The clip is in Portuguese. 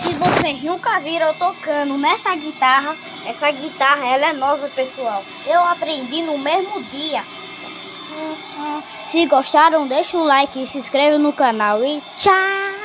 Se vocês nunca viram eu tocando nessa guitarra, essa guitarra ela é nova, pessoal. Eu aprendi no mesmo dia. Se gostaram, deixa o like e se inscreve no canal e tchau!